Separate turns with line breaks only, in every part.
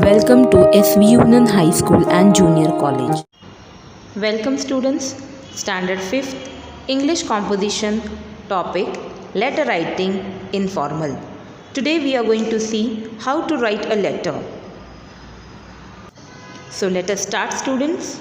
Welcome to SV Union High School and Junior College.
Welcome students, Standard 5th, English Composition, topic Letter Writing Informal. Today we are going to see how to write a letter. So let us start students.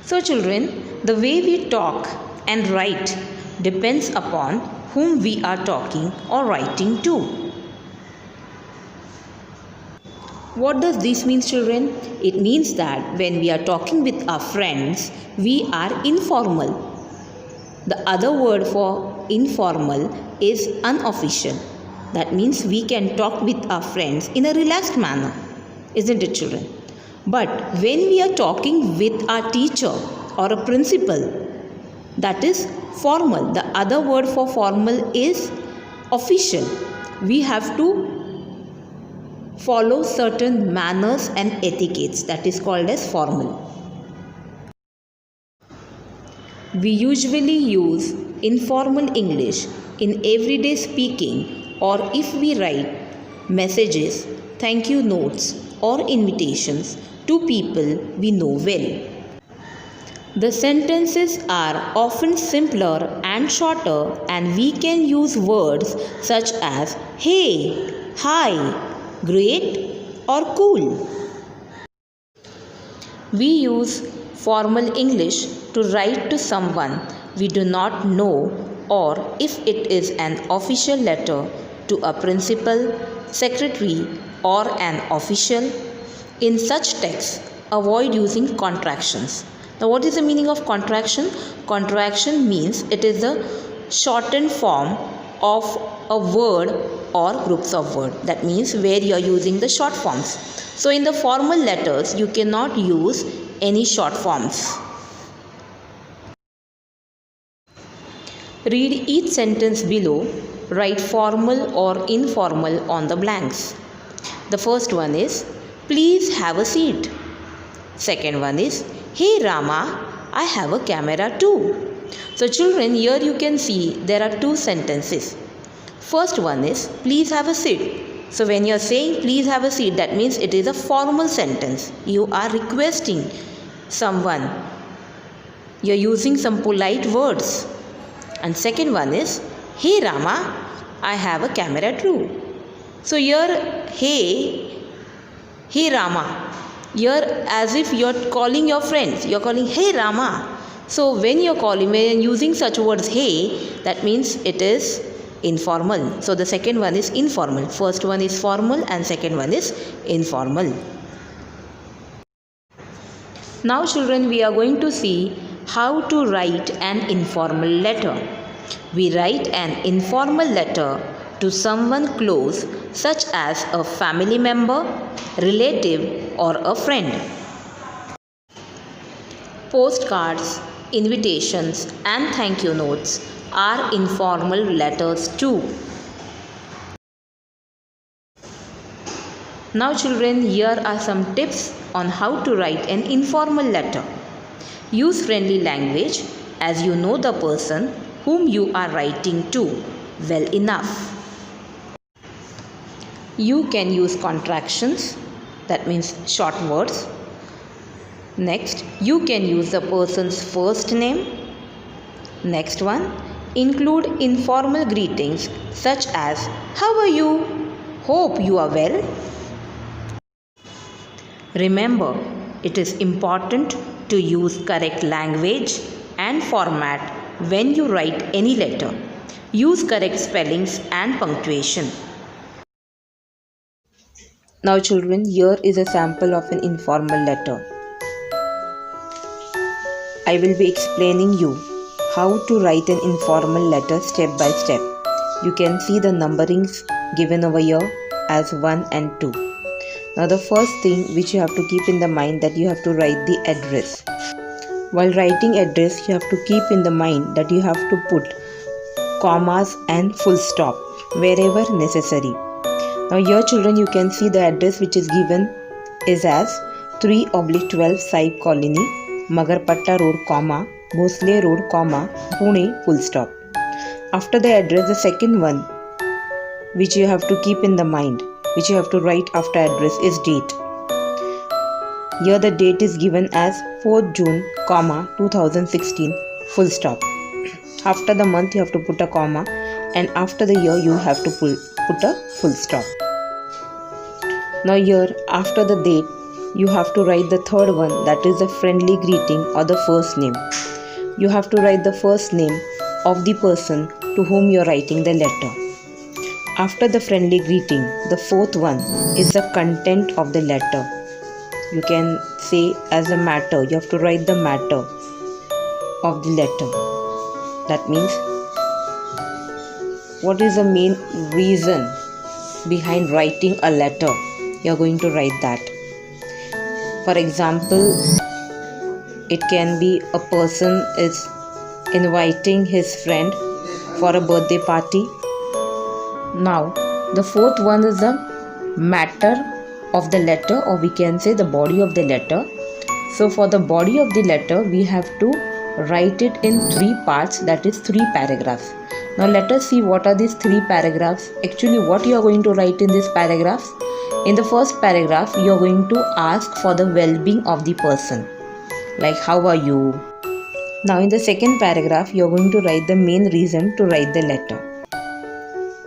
So children, the way we talk and write depends upon whom we are talking or writing to. What does this mean, children? It means that when we are talking with our friends, we are informal. The other word for informal is unofficial. That means we can talk with our friends in a relaxed manner, isn't it, children? But when we are talking with our teacher or a principal, that is formal. The other word for formal is official. We have to follow certain manners and etiquettes, that is called as formal. We usually use informal English in everyday speaking, or if we write messages, thank you notes or invitations to people we know well. The sentences are often simpler and shorter, and we can use words such as hey, hi, great or cool. We use formal English to write to someone we do not know, or if it is an official letter to a principal, secretary or an official. In such texts, avoid using contractions. Now what is the meaning of contraction? Contraction means it is the shortened form of a word or groups of words. That means where you are using the short forms. So in the formal letters, you cannot use any short forms. Read each sentence below. Write formal or informal on the blanks. The first one is, please have a seat. Second one is, hey Rama, I have a camera too. So children, here you can see there are two sentences. First one is, please have a seat. So when you are saying please have a seat, that means it is a formal sentence. You are requesting someone. You are using some polite words. And second one is, hey Rama, I have a camera too. So here, hey Rama. Here as if you are calling your friends. You are calling, hey Rama. So when you are calling, when using such words, hey, that means it is informal. So the second one is informal. First one is formal and second one is informal. Now children, we are going to see how to write an informal letter. We write an informal letter to someone close, such as a family member, relative or a friend. Postcards, invitations and thank you notes are informal letters too. Now children, here are some tips on how to write an informal letter. Use friendly language as you know the person whom you are writing to well enough. You can use contractions, that means short words. Next, you can use the person's first name. Next one, include informal greetings such as how are you? Hope you are well. Remember, it is important to use correct language and format when you write any letter. Use correct spellings and punctuation. Now children, here is a sample of an informal letter. I will be explaining you how to write an informal letter step by step. You can see the numberings given over here as 1 and 2. Now the first thing which you have to keep in the mind that you have to write the address. While writing address, you have to keep in the mind that you have to put commas and full stop wherever necessary. Now here children, you can see the address which is given is as 3/12 Saib Colony, Magarpatta Road, Bhosle Road, Pune, full stop. After the address, the second one which you have to keep in the mind, which you have to write after address is date. Here the date is given as 4th June, 2016, full stop. After the month you have to put a comma, and after the year you have to put a full stop. Now here after the date you have to write the third one, that is the friendly greeting or the first name. You have to write the first name of the person to whom you are writing the letter. After the friendly greeting, the fourth one is the content of the letter. You can say as a matter, you have to write the matter of the letter. That means what is the main reason behind writing a letter? You are going to write that. For example, it can be a person is inviting his friend for a birthday party. Now, the fourth one is the matter of the letter, or we can say the body of the letter. So, for the body of the letter, we have to write it in 3 parts, that is 3 paragraphs. Now, let us see what are these 3 paragraphs. Actually, what you are going to write in these paragraphs? In the first paragraph, you are going to ask for the well-being of the person. Like, how are you? Now, in the second paragraph, you are going to write the main reason to write the letter.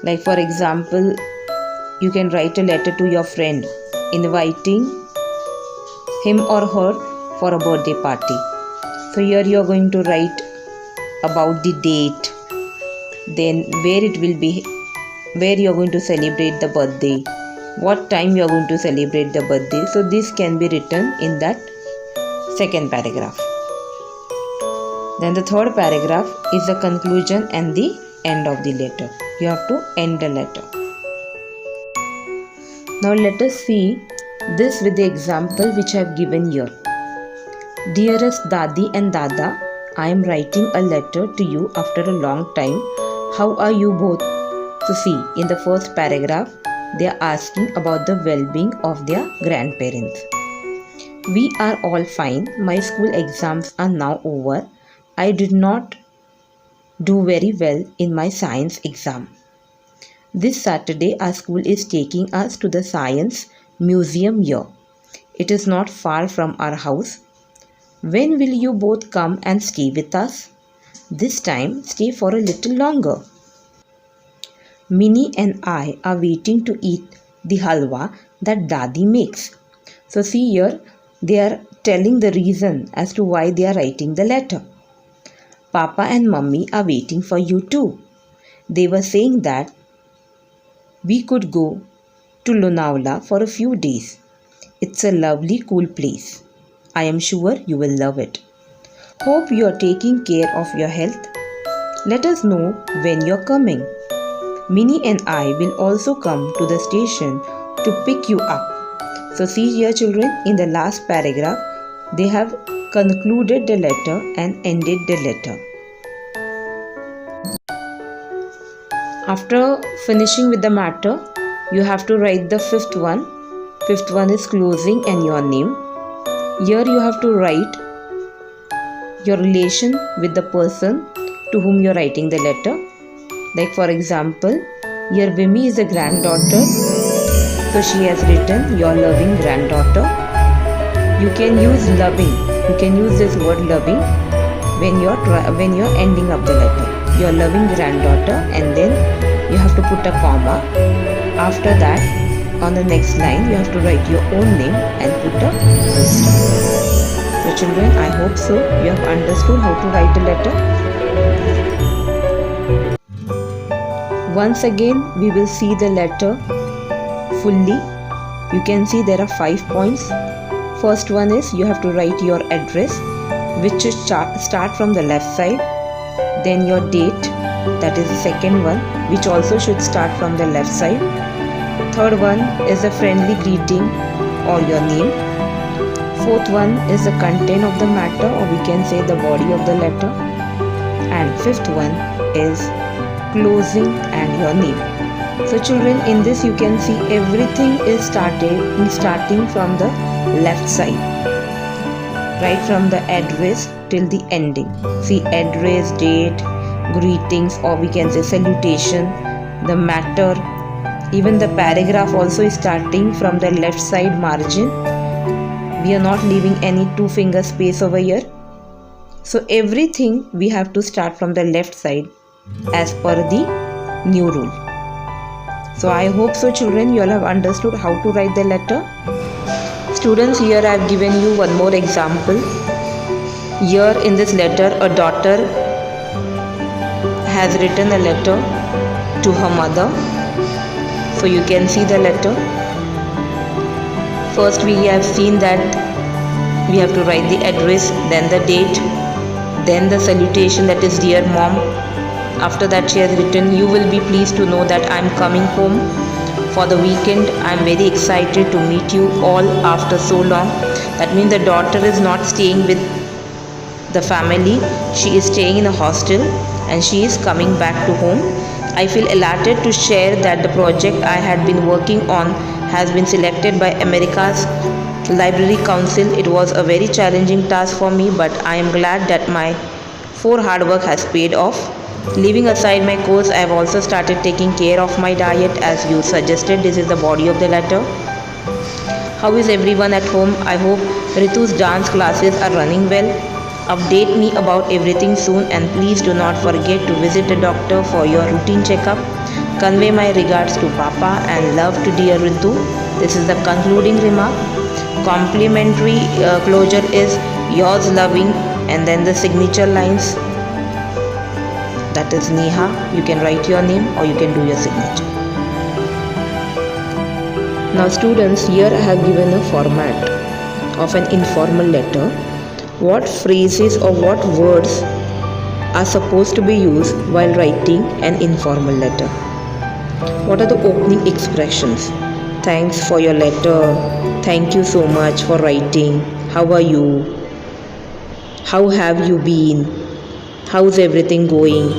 Like, for example, you can write a letter to your friend inviting him or her for a birthday party. So here you are going to write about the date, then where it will be, where you are going to celebrate the birthday, what time you are going to celebrate the birthday. So this can be written in that second paragraph. Then the third paragraph is the conclusion and the end of the letter. You have to end the letter. Now let us see this with the example which I have given here. Dearest Dadi and Dada, I am writing a letter to you after a long time. How are you both? So see, in the first paragraph, they are asking about the well-being of their grandparents. We are all fine. My school exams are now over. I did not do very well in my science exam. This Saturday, our school is taking us to the science museum here. It is not far from our house. When will you both come and stay with us? This time, stay for a little longer. Minnie and I are waiting to eat the halwa that Dadi makes. So see here, they are telling the reason as to why they are writing the letter. Papa and Mummy are waiting for you too. They were saying that we could go to Lonavala for a few days. It's a lovely, cool place. I am sure you will love it. Hope you are taking care of your health. Let us know when you're coming. Minnie and I will also come to the station to pick you up. So see here children, in the last paragraph, they have concluded the letter and ended the letter. After finishing with the matter, you have to write the fifth one. Fifth one is closing and your name. Here you have to write your relation with the person to whom you are writing the letter. Like for example, here Vimi is a granddaughter, so she has written your loving granddaughter. You can use loving. You can use this word loving when you're ending up the letter. Your loving granddaughter, and then you have to put a comma. After that, on the next line, you have to write your own name and put a full stop. So children, I hope so you have understood how to write a letter. Once again, we will see the letter fully. You can see there are 5 points. First one is you have to write your address, which should start from the left side. Then your date, that is the second one, which also should start from the left side. Third one is a friendly greeting or your name. Fourth one is the content of the matter, or we can say the body of the letter. And fifth one is closing and your name. So children, in this you can see everything is starting from the left side, right from the address till the ending. See, address, date, greetings, or we can say salutation, the matter, Even the paragraph also is starting from the left side margin. We are not leaving any 2-finger space over here. So everything we have to start from the left side as per the new rule. So I hope so children, you all have understood how to write the letter. Students, here I have given you one more example. Here in this letter, a daughter has written a letter to her mother. So you can see the letter. First we have seen that we have to write the address, then the date, then the salutation, that is dear mom. After that she has written, you will be pleased to know that I am coming home for the weekend. I am very excited to meet you all after so long. That means the daughter is not staying with the family, she is staying in a hostel and she is coming back to home. I feel elated to share that the project I had been working on has been selected by America's Library Council. It was a very challenging task for me, but I am glad that my hard work has paid off. Leaving aside my course, I have also started taking care of my diet as you suggested. This is the body of the letter. How is everyone at home? I hope Ritu's dance classes are running well. Update me about everything soon, and please do not forget to visit the doctor for your routine checkup. Convey my regards to Papa and love to dear Ritu. This is the concluding remark. Complimentary closure is yours loving, and then the signature lines, that is Neha. You can write your name or you can do your signature. Now students, here I have given a format of an informal letter. What phrases or what words are supposed to be used while writing an informal letter? What are the opening expressions? Thanks for your letter. Thank you so much for writing. How are you? How have you been? How's everything going?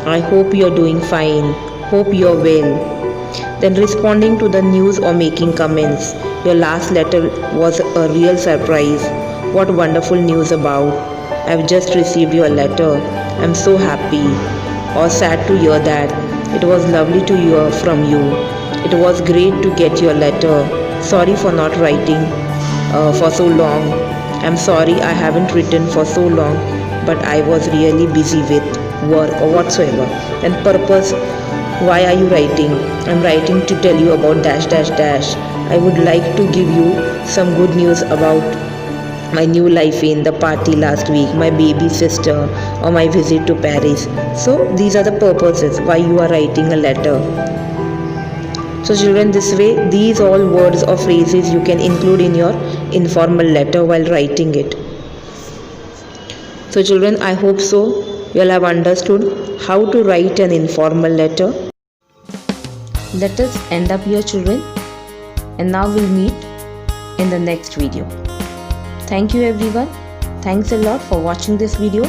I hope you're doing fine. Hope you're well. Then responding to the news or making comments. Your last letter was a real surprise. What wonderful news about. I've just received your letter. I'm so happy or sad to hear that. It was lovely to hear from you. It was great to get your letter. Sorry for not writing for so long. I'm sorry I haven't written for so long, but I was really busy with work or whatsoever. And purpose, why are you writing? I'm writing to tell you about dash dash dash. I would like to give you some good news about my new life in the party last week, my baby sister, or my visit to Paris. So these are the purposes why you are writing a letter. So children, this way, these all words or phrases you can include in your informal letter while writing it. So children, I hope so you all have understood how to write an informal letter. Let us end up here children, and now we'll meet in the next video. Thank you everyone. Thanks a lot for watching this video.